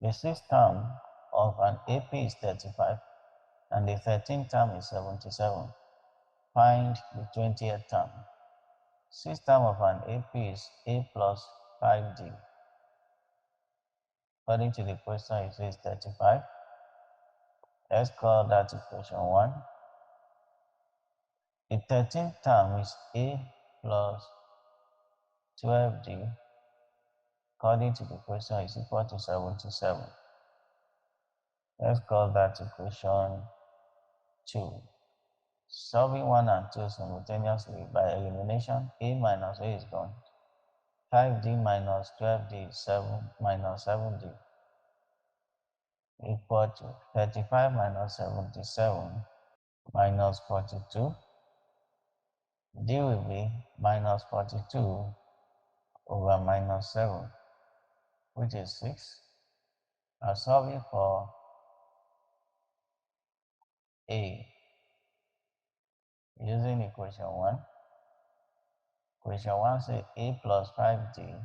The sixth term of an AP is 35 and the 13th term is 77. Find the 20th term. Sixth term of an AP is A plus 5D. According to the question, it says 35. Let's call that equation 1. The 13th term is A plus 12D. According to the question, is equal to 77. Let's call that equation 2. Solving 1 and 2 simultaneously by elimination, A minus A is gone. 5D minus 12D is 7 minus 7D equal to 35 minus 77 minus 42. D will be minus 42 over minus 7, which is 6. Now solving for A using equation 1. Equation 1 says A plus 5D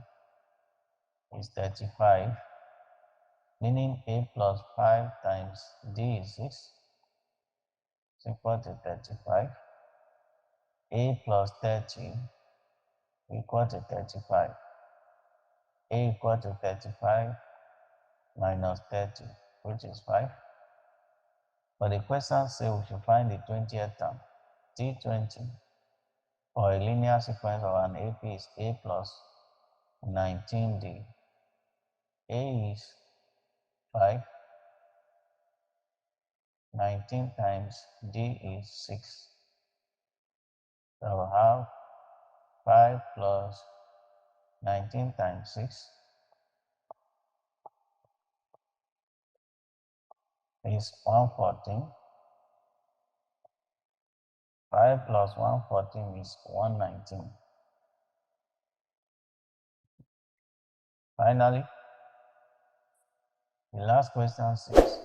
is 35, meaning A plus 5 times D is 6. It's equal to 35. A plus 30 equal to 35. A equal to 35 minus 30, which is 5. But the question says we should find the 20th term. T20 for a linear sequence of an AP is A plus 19D. A is 5. 19 times D is 6. So we have 5 plus 19 times 6 is 114. 5 plus 114 is 119. Finally, the last question says,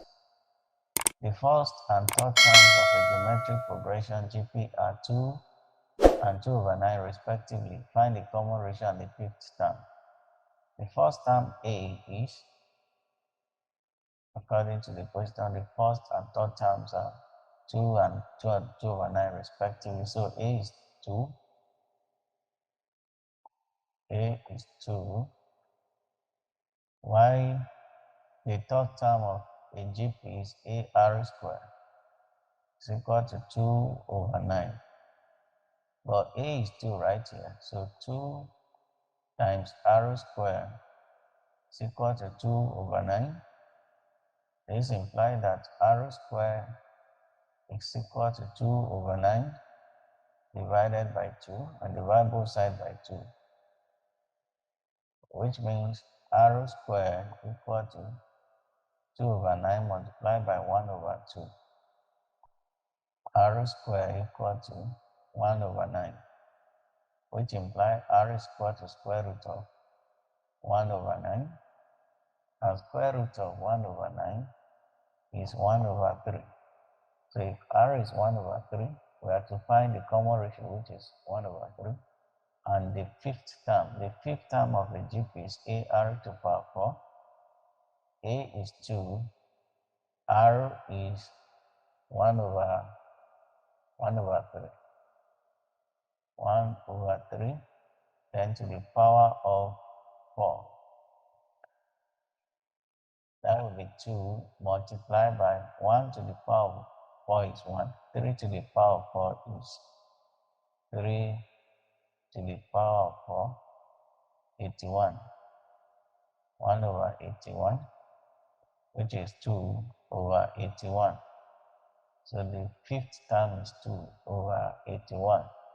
the first and third terms of a geometric progression GP are 2 and 2 over 9 respectively. Find the common ratio and the fifth term. The first term A is, according to the question, the first and third terms are 2 and 2 over 9 respectively. So A is 2. A is 2. While the third term of a GP is AR squared is equal to 2 over 9. But A is 2 right here. So 2 times R squared is equal to 2 over 9. This implies that R squared is equal to 2 over 9 divided by 2 and divide both sides by 2, which means R squared equal to 2 over 9 multiplied by 1 over 2. R squared equal to 1 over 9, which implies R is equal to square root of 1 over 9, and square root of 1 over 9 is 1 over 3. So if R is 1 over 3, we have to find the common ratio, which is 1 over 3. And the fifth term of the GP is AR to the power 4. A is 2, R is 1 over 3. 1 over 3, 10 to the power of 4. That will be 2 multiplied by 1 to the power of 4 is 1. 3 to the power of 4 is 3 to the power of 4, 81. 1 over 81, which is 2 over 81. So the fifth term is 2 over 81.